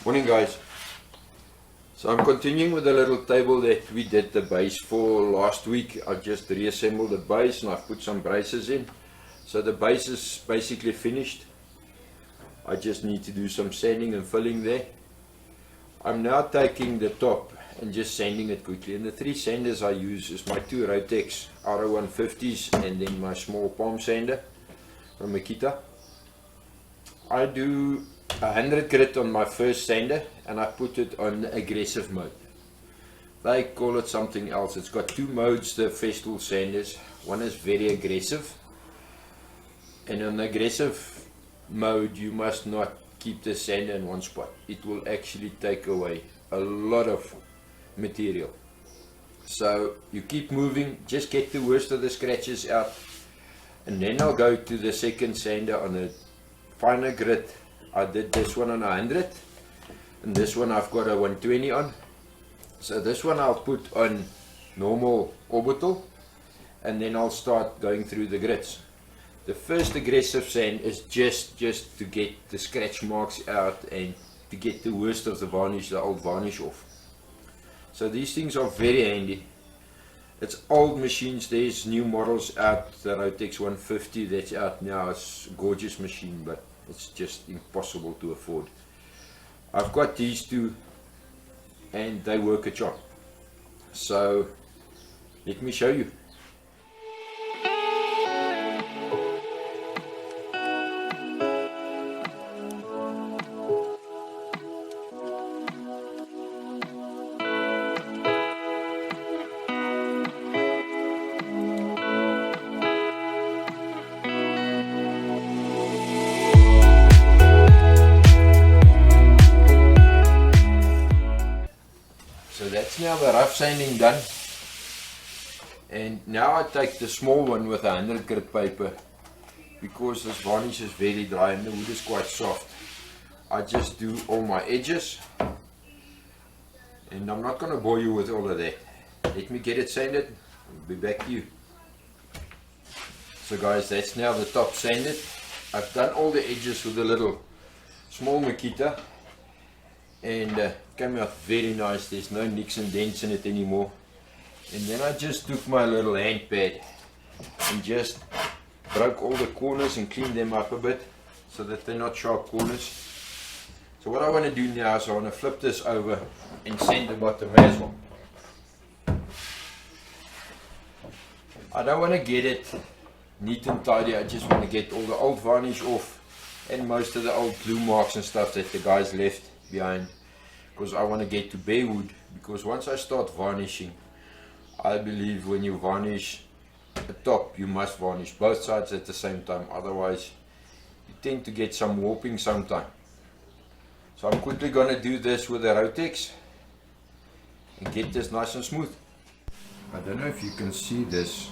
Morning guys. So I'm continuing with the little table that we did the base for last week. I've just reassembled the base and I've put some braces in. So the base is basically finished. I just need to do some sanding and filling there. I'm now taking the top and just sanding it quickly. And the three sanders I use is my two Rotex RO150s and then my small palm sander from Makita. I do 100 grit on my first sander and I put it on aggressive mode. They call it something else. It's got two modes, the Festool sanders. One is very aggressive, and on aggressive mode you must not keep the sander in one spot. It will actually take away a lot of material. So you keep moving, just get the worst of the scratches out, and then I'll go to the second sander on a finer grit. I did this one on 100 and this one I've got a 120 on. So this one I'll put on normal orbital and then I'll start going through the grits. The first aggressive sand is just to get the scratch marks out and to get the worst of the varnish, the old varnish off. So these things are very handy. It's old machines, there's new models out, the Rotex 150 that's out now. It's a gorgeous machine, but it's just impossible to afford. I've got these two and they work a charm. So let me show you. So that's now the rough sanding done, and now I take the small one with 100 grit paper because this varnish is very dry and the wood is quite soft. I just do all my edges, and I'm not going to bore you with all of that. Let me get it sanded, I'll be back to you. So guys, that's now the top sanded. I've done all the edges with a little small Makita, and came out very nice. There's no nicks and dents in it anymore. And then I just took my little hand pad and just broke all the corners and cleaned them up a bit so that they're not sharp corners. So what I want to do now is I want to flip this over and sand the bottom as well. I don't want to get it neat and tidy, I just want to get all the old varnish off and most of the old glue marks and stuff that the guys left behind, because I want to get to bare wood. Because once I start varnishing, I believe when you varnish the top you must varnish both sides at the same time, otherwise you tend to get some warping sometime. So I'm quickly going to do this with the Rotex and get this nice and smooth. I don't know if you can see this,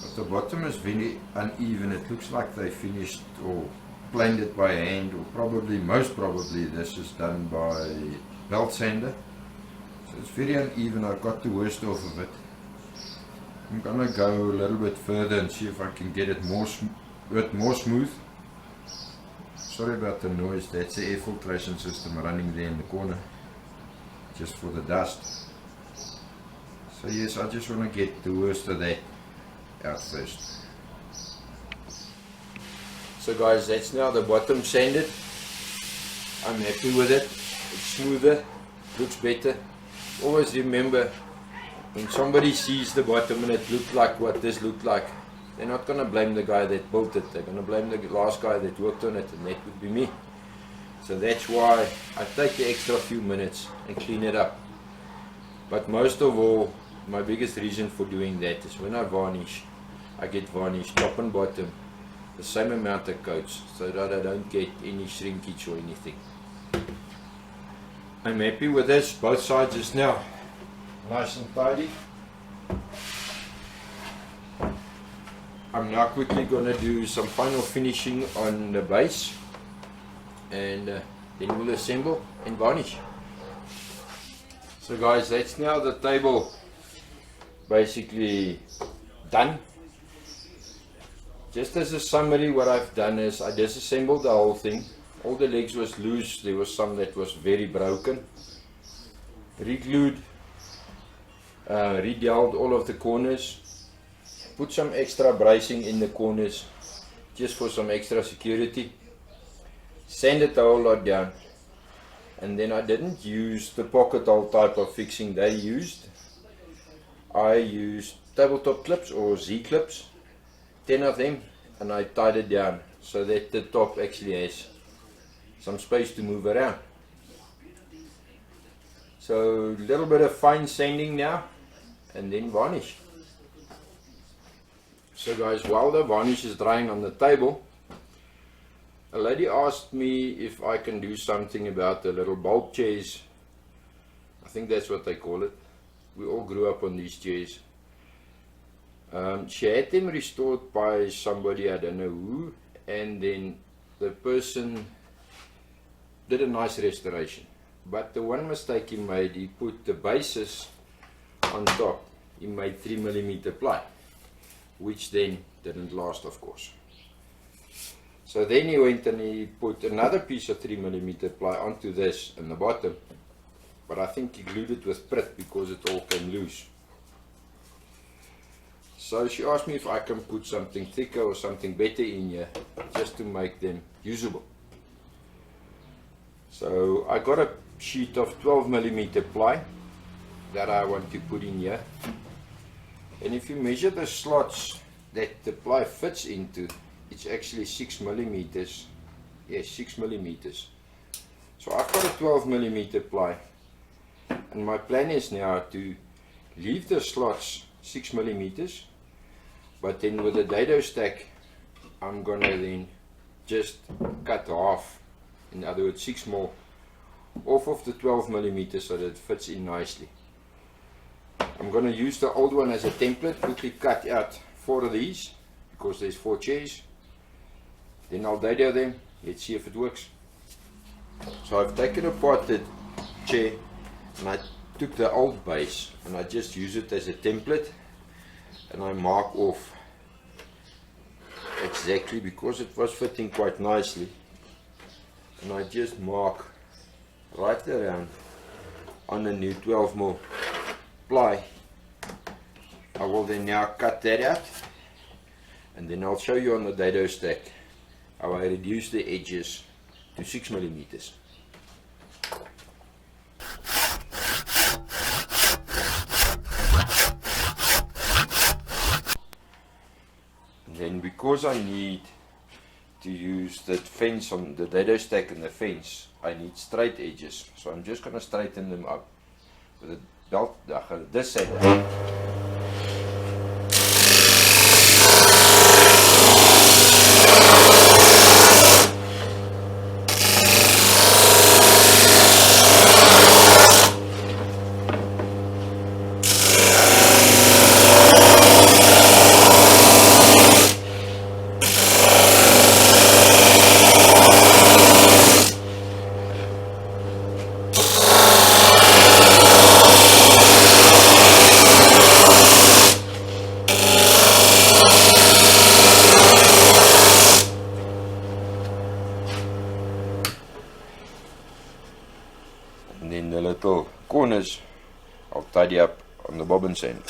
but the bottom is very uneven. It looks like they finished or planed it by hand, or probably, most probably this is done by belt sander. So it's very uneven. I've got the worst off of it. I'm gonna go a little bit further and see if I can get it more smooth. Sorry about the noise, that's the air filtration system running there in the corner just for the dust. So yes, I just want to get the worst of that out first. So guys, that's now the bottom sanded. I'm happy with it. It's smoother, looks better. Always remember, when somebody sees the bottom and it looked like what this looked like, they're not going to blame the guy that built it. They're going to blame the last guy that worked on it, and that would be me. So that's why I take the extra few minutes and clean it up. But most of all, my biggest reason for doing that is when I varnish, I get varnish top and bottom the same amount of coats, so that I don't get any shrinkage or anything. I'm happy with this. Both sides is now nice and tidy. I'm now quickly going to do some final finishing on the base, and then we'll assemble and varnish. So guys, that's now the table basically done. Just as a summary, what I've done is I disassembled the whole thing. All the legs was loose, there was some that was very broken. Re-glued, re-doweled all of the corners. Put some extra bracing in the corners just for some extra security. Sanded the whole lot down. And then I didn't use the pocket hole type of fixing they used. I used tabletop clips or Z clips, 10 of them, and I tied it down so that the top actually has some space to move around. So a little bit of fine sanding now and then varnish. So guys, while the varnish is drying on the table, a lady asked me if I can do something about the little bulb chairs. I think that's what they call it. We all grew up on these chairs. She had them restored by somebody, I don't know who, and then the person did a nice restoration. But the one mistake he made, he put the bases on top. He made 3mm ply, which then didn't last, of course. So then he went and he put another piece of 3mm ply onto this in the bottom, but I think he glued it with Prit because it all came loose. So she asked me if I can put something thicker or something better in here just to make them usable. So I got a sheet of 12mm ply that I want to put in here, and if you measure the slots that the ply fits into, it's actually 6mm. Yes, 6mm. So I've got a 12mm ply, and my plan is now to leave the slots 6mm, but then with the dado stack I'm gonna then just cut half, in other words 6 more, off of the 12mm so that it fits in nicely. I'm gonna use the old one as a template, quickly cut out 4 of these because there's 4 chairs. Then I'll dado them, let's see if it works. So I've taken apart the chair and I took the old base and I just use it as a template, and I mark off exactly because it was fitting quite nicely, and I just mark right around on the new 12mm ply. I will then now cut that out, and then I'll show you on the dado stack how I reduce the edges to 6mm. And then because I need to use the fence on the dado stack and the fence, I need straight edges. So I'm just going to straighten them up with a belt, this side. And then the little corners I'll tidy up on the bobbin sander.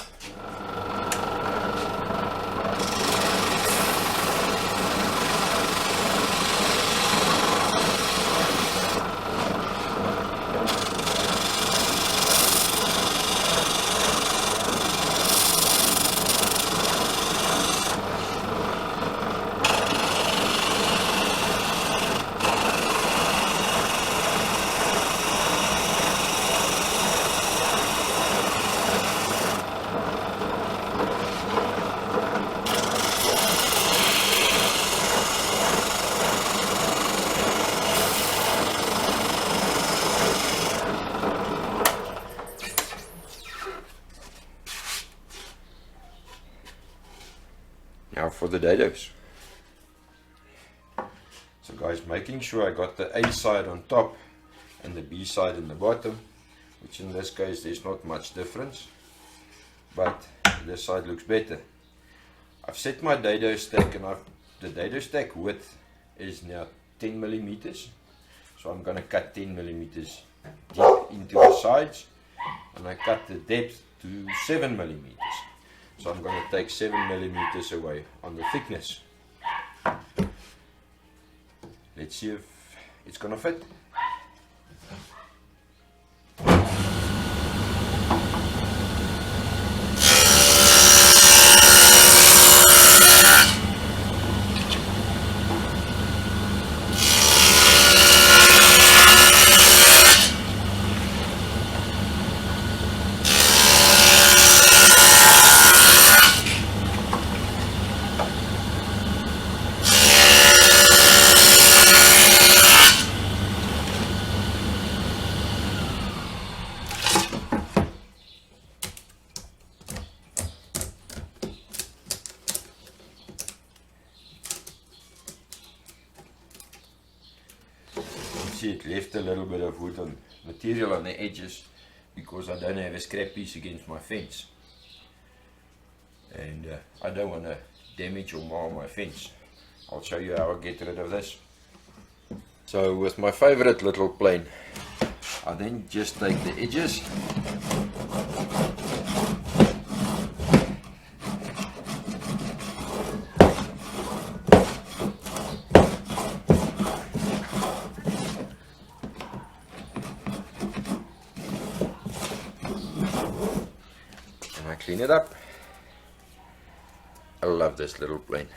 Now for the dados. So guys, making sure I got the A side on top and the B side in the bottom, which in this case there's not much difference, but this side looks better. I've set my dado stack and I've the dado stack width is now 10 millimeters. So I'm going to cut 10 millimeters deep into the sides, and I cut the depth to 7 millimeters. So I'm going to take 7 millimeters away on the thickness. Let's see if it's going to fit. It left a little bit of wood on material on the edges because I don't have a scrap piece against my fence, and I don't want to damage or mar my fence. I'll show you how I get rid of this. So with my favorite little plane, I then just take the edges and I clean it up. I love this little plane.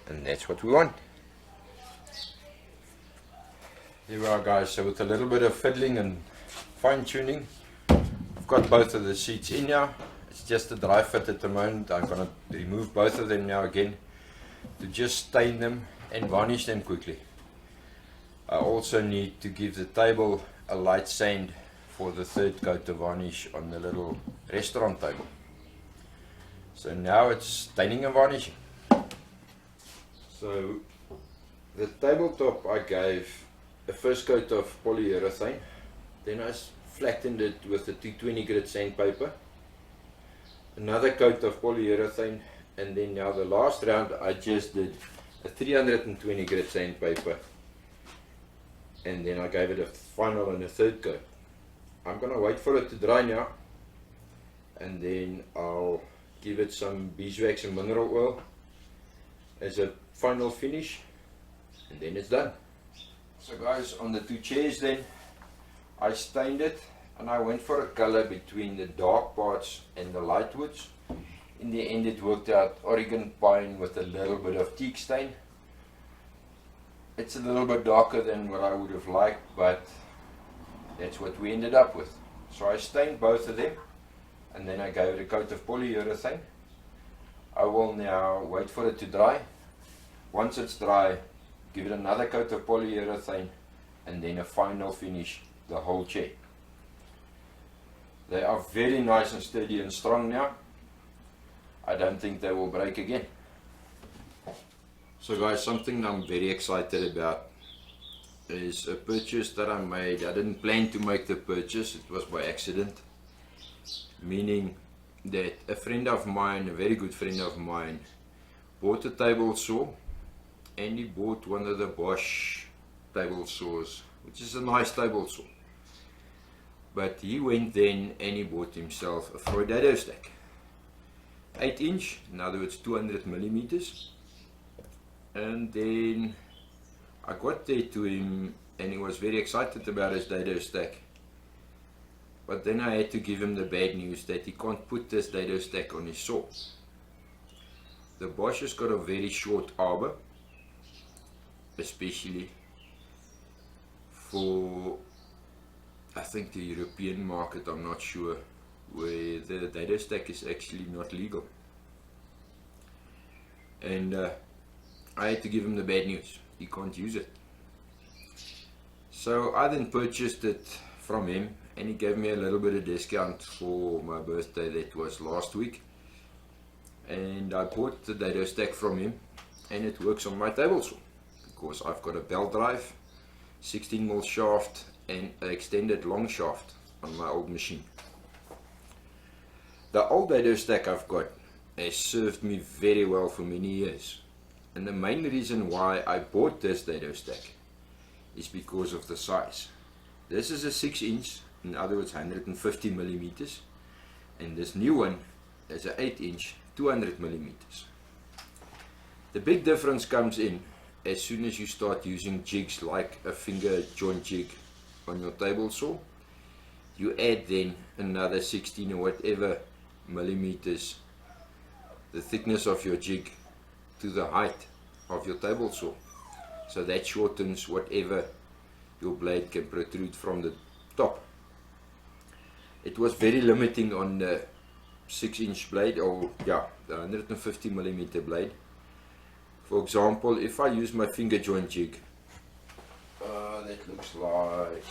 And that's what we want. Here we are, guys. So with a little bit of fiddling and fine tuning, I've got both of the seats in now. It's just a dry fit at the moment. I'm going to remove both of them now again to just stain them and varnish them quickly. I also need to give the table a light sand for the third coat of varnish on the little restaurant table. So now it's staining and varnishing. So the tabletop I gave a first coat of polyurethane, then I flattened it with a 220 grit sandpaper, another coat of polyurethane, and then now the last round I just did a 320 grit sandpaper, and then I gave it a final and a third coat. I'm going to wait for it to dry now, and then I'll give it some beeswax and mineral oil as a final finish, and then it's done. So guys, on the two chairs then, I stained it and I went for a color between the dark parts and the light woods. In the end it worked out Oregon pine with a little bit of teak stain. It's a little bit darker than what I would have liked, but that's what we ended up with. So I stained both of them and then I gave it a coat of polyurethane. I will now wait for it to dry. Once it's dry, give it another coat of polyurethane and then a final finish the whole chair. They are very nice and sturdy and strong now. I don't think they will break again. So guys, something I'm very excited about is a purchase that I made. I didn't plan to make the purchase, it was by accident. Meaning that a friend of mine, a very good friend of mine, bought a table saw, and he bought one of the Bosch table saws, which is a nice table saw. But he went then and he bought himself a dado stack, 8 inch, in other words 200 millimeters. And then I got there to him and he was very excited about his dado stack. But then I had to give him the bad news that he can't put this dado stack on his saw. The Bosch has got a very short arbor, especially for, I think, the European market. I'm not sure, where the dado stack is actually not legal. And I had to give him the bad news, he can't use it. So I then purchased it from him and he gave me a little bit of discount for my birthday. That was last week, and I bought the dado stack from him, and it works on my table saw because I've got a belt drive, 16mm shaft and an extended long shaft on my old machine. The old dado stack I've got has served me very well for many years, and the main reason why I bought this dado stack is because of the size. This is a 6-inch, in other words 150mm, and this new one is an 8-inch, 200mm. The big difference comes in as soon as you start using jigs like a finger joint jig on your table saw. You add then another 16 or whatever millimeters, the thickness of your jig, to the height of your table saw. So that shortens whatever your blade can protrude from the top. It was very limiting on the 6-inch blade, or yeah, the 150mm blade. For example, if I use my finger joint jig, that looks like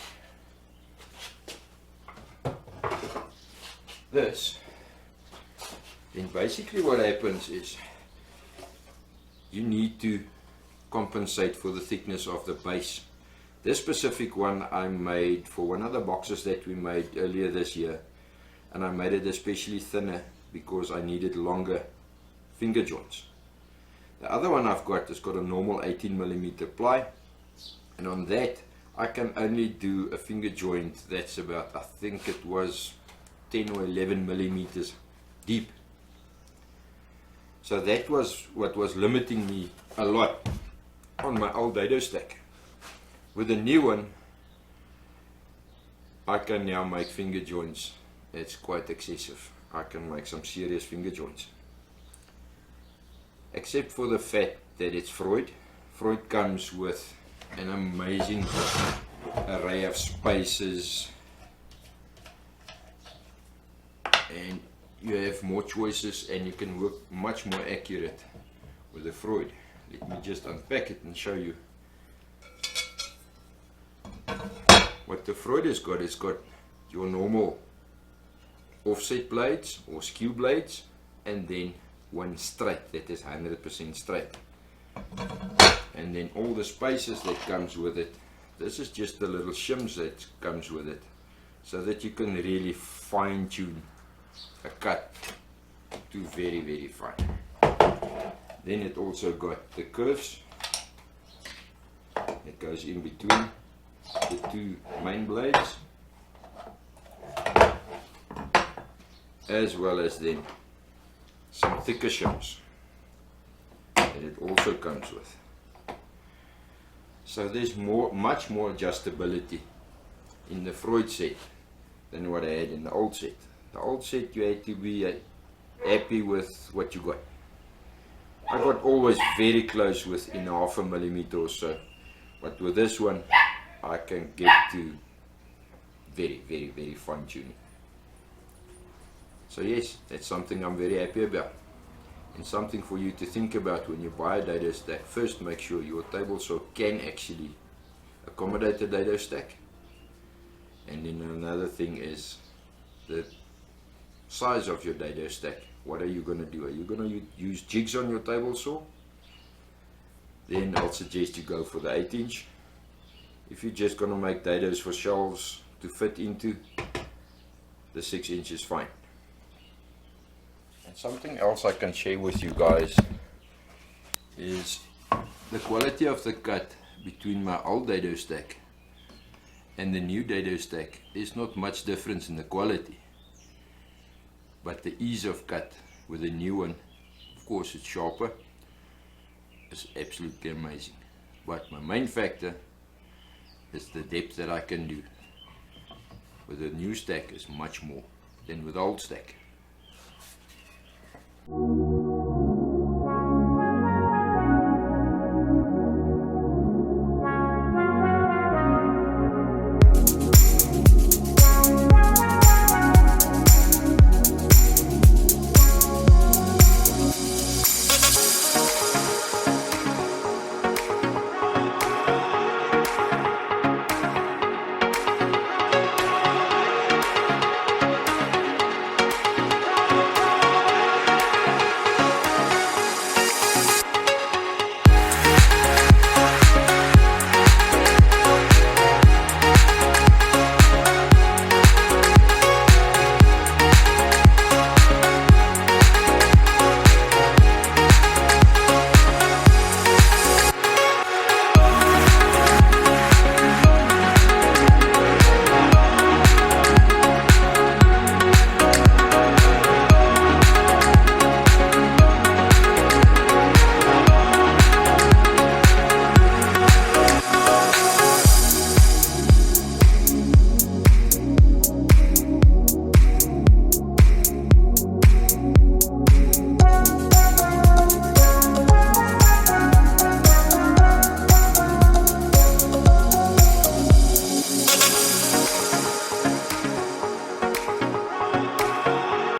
this, then basically what happens is you need to compensate for the thickness of the base. This specific one I made for one of the boxes that we made earlier this year, and I made it especially thinner because I needed longer finger joints. The other one I've got has got a normal 18mm ply, and on that I can only do a finger joint that's about, I think it was 10 or 11mm deep. So that was what was limiting me a lot on my old dado stack. With the new one, I can now make finger joints. It's quite excessive. I can make some serious finger joints. Except for the fact that it's Freud. Freud comes with an amazing array of spaces, and you have more choices and you can work much more accurate with the Freud. Let me just unpack it and show you what the Freud has got. It's got your normal offset blades or skew blades, and then one straight that is 100% straight, and then all the spaces that comes with it. This is just the little shims that comes with it, so that you can really fine tune a cut to very, very fine. Then it also got the curves that goes in between the two main blades, as well as then some thicker shims that it also comes with. So there's much more adjustability in the Freud set than what I had in the old set. The old set you had to be happy with what you got. I got always very close within 0.5 millimeter or so, but with this one I can get to very, very, very fine tuning. So yes, that's something I'm very happy about, and something for you to think about when you buy a dado stack. First, make sure your table saw can actually accommodate a dado stack, and then another thing is the size of your dado stack. What are you going to do? Are you going to use jigs on your table saw? Then I'll suggest you go for the 8-inch. If you're just going to make dados for shelves to fit into, the 6-inch is fine. And something else I can share with you guys is the quality of the cut between my old dado stack and the new dado stack. There's not much difference in the quality, but the ease of cut with the new one, of course it's sharper, is absolutely amazing. But my main factor is the depth that I can do with the new stack is much more than with the old stack.